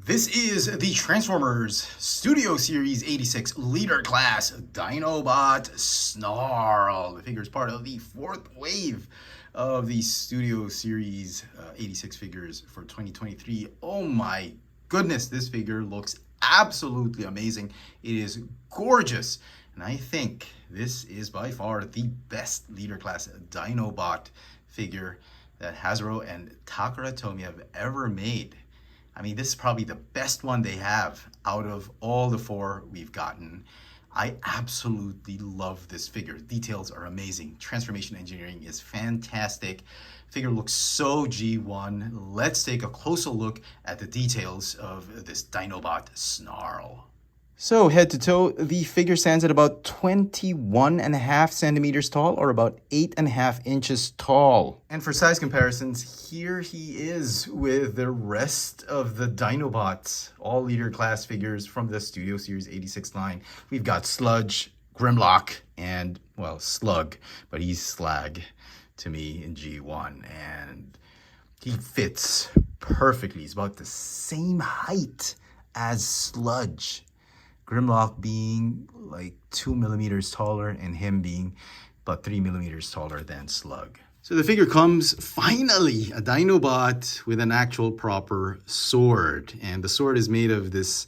This is the Transformers Studio Series 86 Leader Class Dinobot Snarl. The figure is part of the fourth wave of the Studio Series 86 figures for 2023. Oh my goodness, this figure looks absolutely amazing. It is gorgeous. And I think this is by far the best Leader Class Dinobot figure that Hasbro and Takara Tomy have ever made. I mean, this is probably the best one they have out of all the four we've gotten. I absolutely love this figure. Details are amazing. Transformation engineering is fantastic. Figure looks so G1. Let's take a closer look at the details of this Dinobot Snarl. So head to toe, the figure stands at about 21.5 centimeters tall, or about 8.5 inches tall. And for size comparisons, here he is with the rest of the Dinobots, all leader class figures from the Studio Series 86 line. We've got Sludge, Grimlock, and, well, Slug, but he's Slag to me in G1. And he fits perfectly. He's about the same height as Sludge. Grimlock being like 2 millimeters taller and him being about 3 millimeters taller than Slug. So the figure comes, finally, a Dinobot with an actual proper sword. And the sword is made of this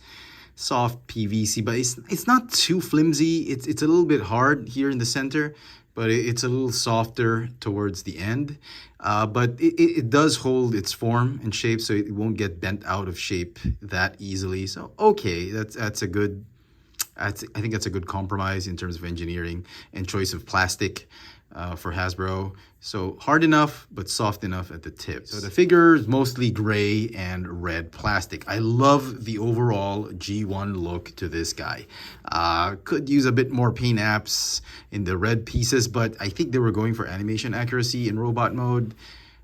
soft PVC, but it's not too flimsy. It's a little bit hard here in the center, but it's a little softer towards the end. But it does hold its form and shape, so it won't get bent out of shape that easily. So, okay, that's a good, I think that's a good compromise in terms of engineering and choice of plastic for Hasbro. So hard enough, but soft enough at the tip. So the figure is mostly gray and red plastic. I love the overall G1 look to this guy. Could use a bit more paint apps in the red pieces, but I think they were going for animation accuracy in robot mode,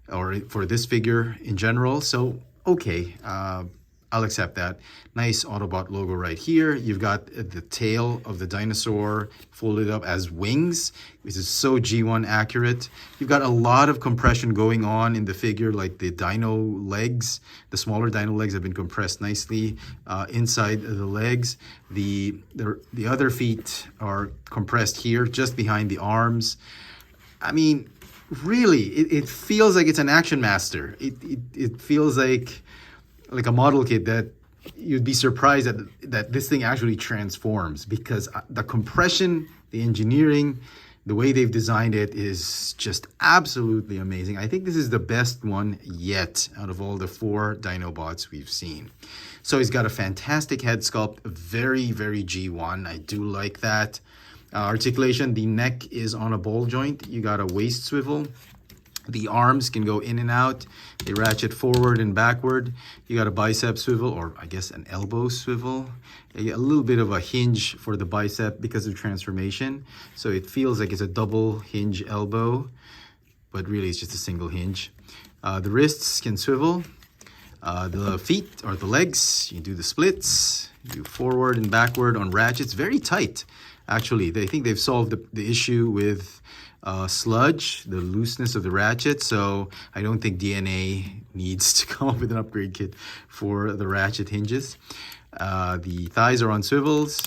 or for this figure in general. So, okay, I'll accept that. Nice Autobot logo right here. You've got the tail of the dinosaur folded up as wings, which is so G1 accurate. You've got a lot of compression going on in the figure, like the dino legs. The smaller dino legs have been compressed nicely inside the legs. The other feet are compressed here, just behind the arms. I mean, really, it feels like it's an Action Master. It feels like a model kit that you'd be surprised that this thing actually transforms, because the compression, the engineering, the way they've designed it is just absolutely amazing. I think this is the best one yet out of all the four Dinobots we've seen. So he's got a fantastic head sculpt, very, very G1. I do like that. Articulation, the neck is on a ball joint. You got a waist swivel. The arms can go in and out. They ratchet forward and backward. You got a bicep swivel, or I guess an elbow swivel. A little bit of a hinge for the bicep because of transformation. So it feels like it's a double hinge elbow, but really it's just a single hinge. The wrists can swivel. The feet, or the legs, you do the splits. You do forward and backward on ratchets. Very tight, actually. They think they've solved the issue with Sludge, the looseness of the ratchet, so I don't think DNA needs to come up with an upgrade kit for the ratchet hinges. The thighs are on swivels,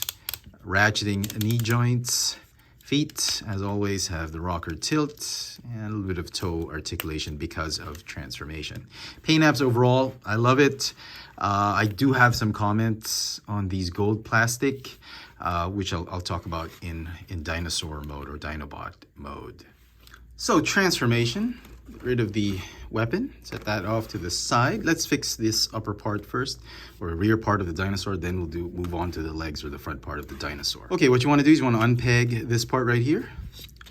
ratcheting knee joints. Feet, as always, have the rocker tilt and a little bit of toe articulation because of transformation. Paint apps overall, I love it. I do have some comments on these gold plastic, which I'll talk about in Dinosaur mode or Dinobot mode. So transformation, get rid of the weapon, set that off to the side. Let's fix this upper part first, or rear part of the dinosaur, then we'll move on to the legs or the front part of the dinosaur. Okay, what you want to do is you want to unpeg this part right here,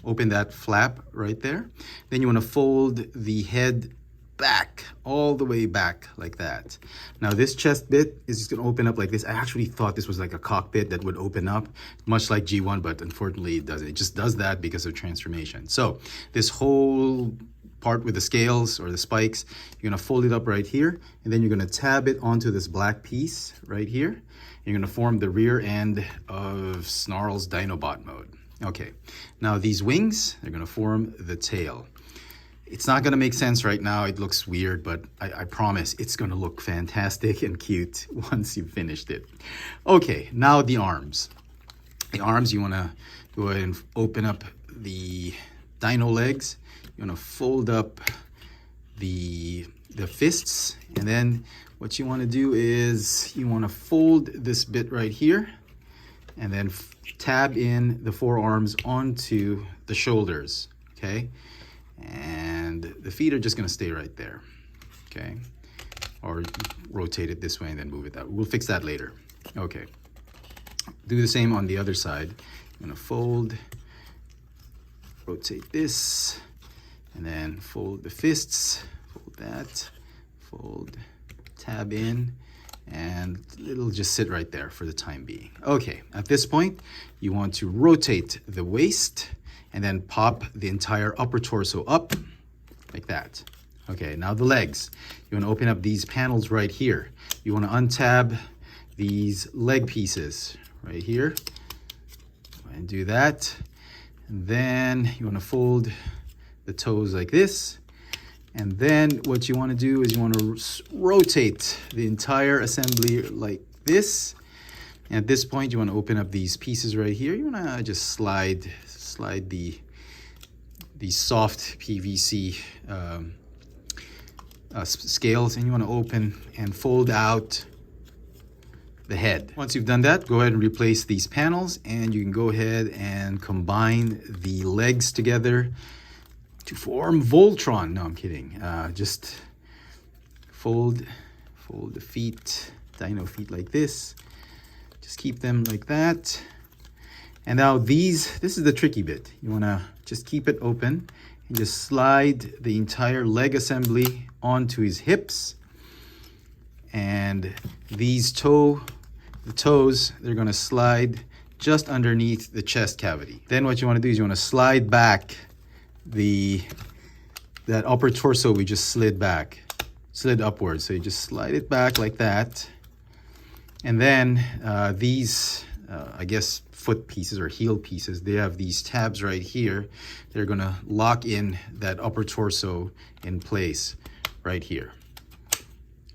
open that flap right there. Then you want to fold the head back, all the way back like that. Now this chest bit is just going to open up like this. I actually thought this was like a cockpit that would open up, much like G1, but unfortunately it doesn't. It just does that because of transformation. So this whole part with the scales or the spikes, you're going to fold it up right here, and then you're going to tab it onto this black piece right here. You're going to form the rear end of Snarl's Dinobot mode. Okay, now these wings, they're going to form the tail. It's not gonna make sense right now. It looks weird, but I promise it's gonna look fantastic and cute once you've finished it. Okay, now the arms. The arms, you wanna go ahead and open up the dino legs. You wanna fold up the fists, and then what you wanna do is you wanna fold this bit right here, and then tab in the forearms onto the shoulders, okay? And the feet are just gonna stay right there, okay? Or rotate it this way and then move it that way. We'll fix that later. Okay. Do the same on the other side. I'm gonna fold, rotate this, and then fold the fists, fold that, fold, tab in, and it'll just sit right there for the time being. Okay, at this point, you want to rotate the waist and then pop the entire upper torso up like that. Okay, now the legs. You wanna open up these panels right here. You wanna untab these leg pieces right here. Go ahead and do that. And then you wanna fold the toes like this. And then what you wanna do is you wanna rotate the entire assembly like this. And at this point, you wanna open up these pieces right here. You wanna just slide the soft PVC scales, and you wanna open and fold out the head. Once you've done that, go ahead and replace these panels, and you can go ahead and combine the legs together to form Voltron. No, I'm kidding. Just fold the feet, dino feet like this. Just keep them like that. And now this is the tricky bit. You wanna just keep it open and just slide the entire leg assembly onto his hips. And these the toes, they're gonna slide just underneath the chest cavity. Then what you wanna do is you wanna slide back that upper torso we just slid upwards. So you just slide it back like that. And then these, I guess, foot pieces or heel pieces, they have these tabs right here. They're gonna lock in that upper torso in place right here.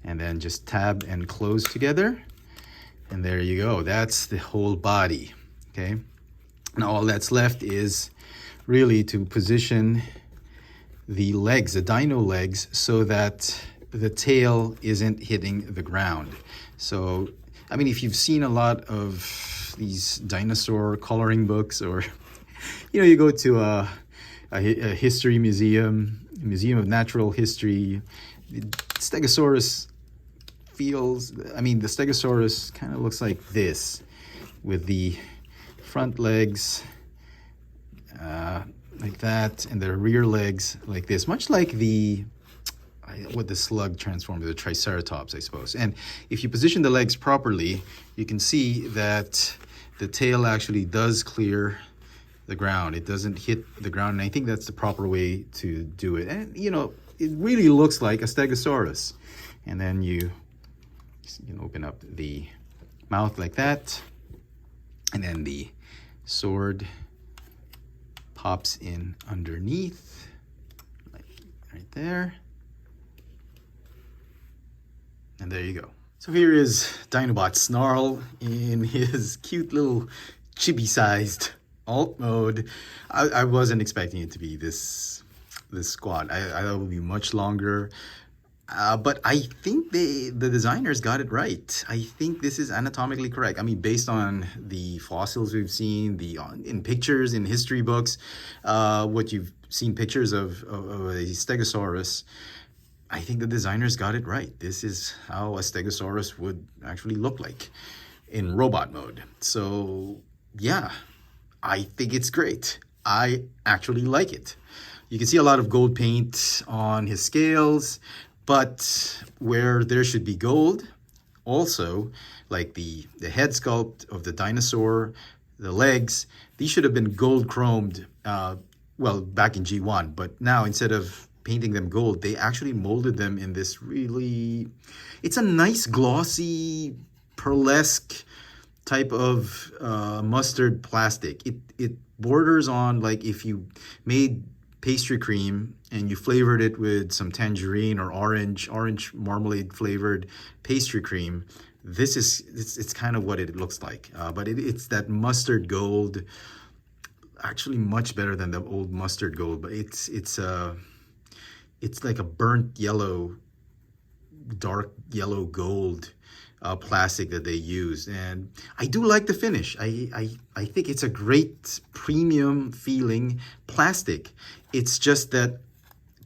And then just tab and close together. And there you go, that's the whole body, okay? Now all that's left is really to position the legs, the dino legs, so that the tail isn't hitting the ground. So, I mean, if you've seen a lot of these dinosaur coloring books, or, you know, you go to a history museum of natural history, the Stegosaurus the Stegosaurus kind of looks like this, with the front legs like that, and the rear legs like this, much like what the slug transformed, the Triceratops, I suppose. And if you position the legs properly, you can see that the tail actually does clear the ground. It doesn't hit the ground, and I think that's the proper way to do it. And, you know, it really looks like a Stegosaurus. And then you can open up the mouth like that, and then the sword pops in underneath, like right there. And there you go. So here is Dinobot Snarl in his cute little chibi-sized alt mode. I wasn't expecting it to be this squat. I thought it would be much longer. But I think the designers got it right. I think this is anatomically correct. I mean, based on the fossils we've seen, in pictures, in history books, what you've seen pictures of a Stegosaurus, I think the designers got it right. This is how a Stegosaurus would actually look like in robot mode. So yeah, I think it's great. I actually like it. You can see a lot of gold paint on his scales, but where there should be gold, also, like the head sculpt of the dinosaur, the legs, these should have been gold chromed, well, back in G1, but now instead of painting them gold, they actually molded them in this really, it's a nice glossy pearlesque type of mustard plastic. It borders on, like, if you made pastry cream and you flavored it with some tangerine or orange marmalade flavored pastry cream, it's kind of what it looks like. But it's that mustard gold, actually much better than the old mustard gold, but it's like a burnt yellow, dark yellow gold plastic that they use, and I do like the finish. I think it's a great premium feeling plastic. It's just that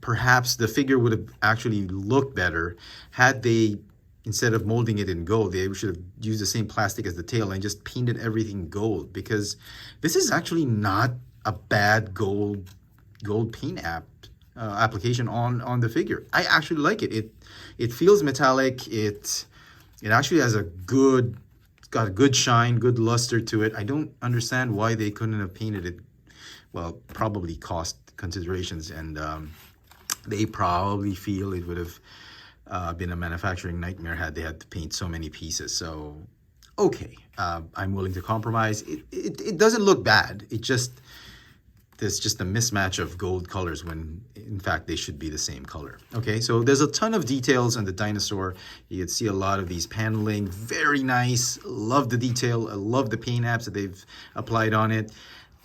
perhaps the figure would have actually looked better had they, instead of molding it in gold, they should have used the same plastic as the tail and just painted everything gold, because this is actually not a bad gold paint application on the figure. I actually like it. It feels metallic. It actually has got a good shine, good luster to it. I don't understand why they couldn't have painted it. Well, probably cost considerations, and they probably feel it would have been a manufacturing nightmare had they had to paint so many pieces. So, okay, I'm willing to compromise. It doesn't look bad. There's just a mismatch of gold colors when in fact they should be the same color. Okay, so there's a ton of details on the dinosaur. You can see a lot of these paneling, very nice. Love the detail. I love the paint apps that they've applied on it.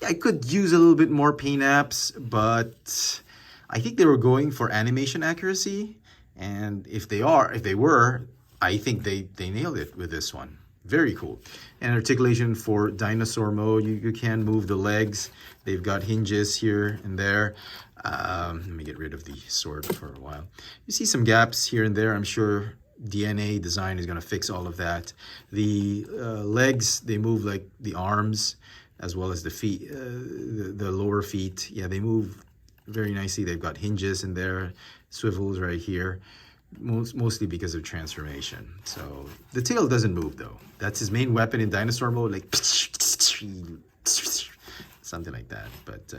I could use a little bit more paint apps, but I think they were going for animation accuracy. And if they were, I think they nailed it with this one. Very cool. And articulation for dinosaur mode. You can move the legs. They've got hinges here and there. Let me get rid of the sword for a while. You see some gaps here and there. I'm sure DNA design is going to fix all of that. The legs, they move like the arms, as well as the feet, the lower feet. Yeah, they move very nicely. They've got hinges in there, swivels right here. Mostly because of transformation. So the tail doesn't move though. That's his main weapon in dinosaur mode, like something like that. But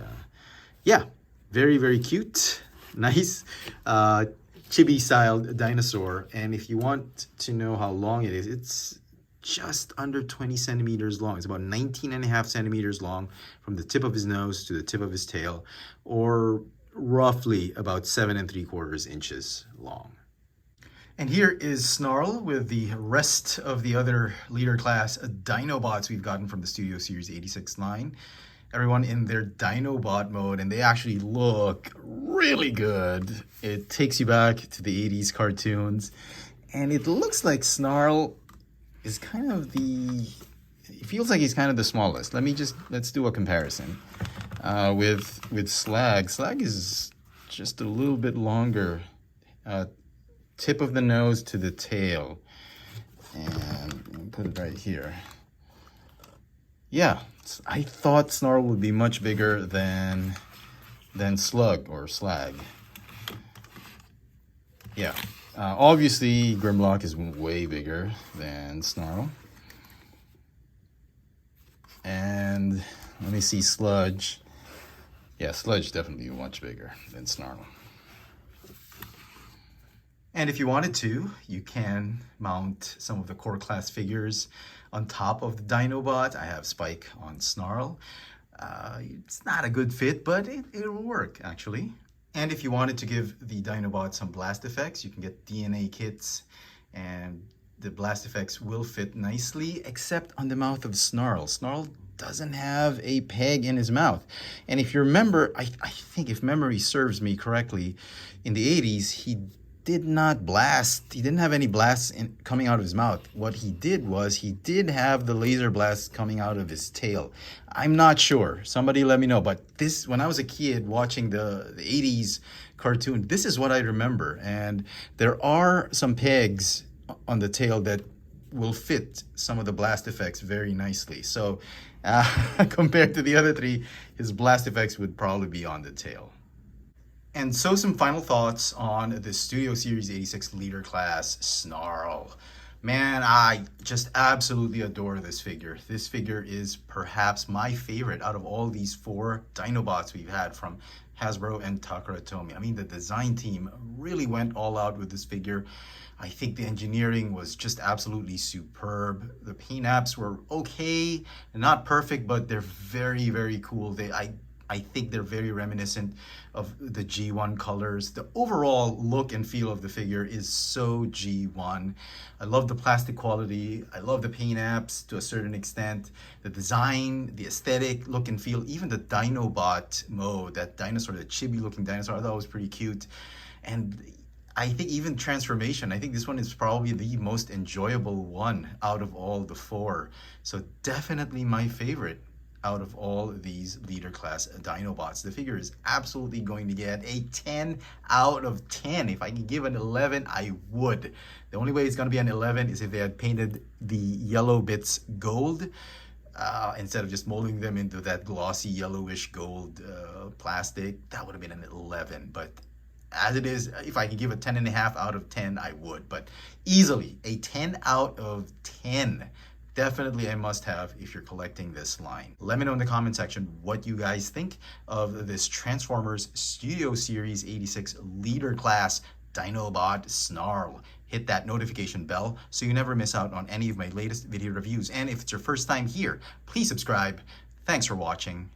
yeah, very, very cute, nice chibi styled dinosaur. And if you want to know how long it is, it's just under 20 centimeters long. It's about 19.5 centimeters long from the tip of his nose to the tip of his tail, or roughly about 7 3/4 inches long. And here is Snarl with the rest of the other leader class Dinobots we've gotten from the Studio Series 86 line. Everyone in their Dinobot mode, and they actually look really good. It takes you back to the 80s cartoons, and it looks like Snarl is kind of it feels like he's kind of the smallest. Let's do a comparison with Slag. Slag is just a little bit longer. Tip of the nose to the tail, and put it right here. Yeah, I thought Snarl would be much bigger than Slug or Slag. Yeah, obviously Grimlock is way bigger than Snarl, and let me see Sludge. Yeah, Sludge definitely much bigger than Snarl. And if you wanted to, you can mount some of the core class figures on top of the Dinobot. I have Spike on Snarl. It's not a good fit, but it'll work actually. And if you wanted to give the Dinobot some blast effects, you can get DNA kits, and the blast effects will fit nicely, except on the mouth of Snarl. Snarl doesn't have a peg in his mouth. And if you remember, I think if memory serves me correctly, in the 80s, he did not blast. He didn't have any blasts coming out of his mouth. What he did was he did have the laser blast coming out of his tail. I'm not sure. Somebody let me know. But this, when I was a kid watching the 80s cartoon, this is what I remember. And there are some pegs on the tail that will fit some of the blast effects very nicely. So compared to the other three, his blast effects would probably be on the tail. And so some final thoughts on the Studio Series 86 Leader Class Snarl. Man, I just absolutely adore this figure. This figure is perhaps my favorite out of all these 4 Dinobots we've had from Hasbro and Takara Tomy. I mean, the design team really went all out with this figure. I think the engineering was just absolutely superb. The paint apps were okay, not perfect, but they're very, very cool. I think they're very reminiscent of the G1 colors. The overall look and feel of the figure is so G1. I love the plastic quality. I love the paint apps to a certain extent. The design, the aesthetic, look and feel, even the Dinobot mode, that dinosaur, the chibi looking dinosaur, I thought was pretty cute. And I think even transformation, I think this one is probably the most enjoyable one out of all the four. So definitely my favorite out of all these leader class Dinobots. The figure is absolutely going to get a 10 out of 10. If I can give an 11, I would. The only way it's going to be an 11 is if they had painted the yellow bits gold instead of just molding them into that glossy yellowish gold plastic. That would have been an 11, but as it is, if I could give a 10.5 out of 10, I would. But easily a 10 out of 10. Definitely a must-have if you're collecting this line. Let me know in the comment section what you guys think of this Transformers Studio Series 86 Leader Class Dinobot Snarl. Hit that notification bell so you never miss out on any of my latest video reviews. And if it's your first time here, please subscribe. Thanks for watching.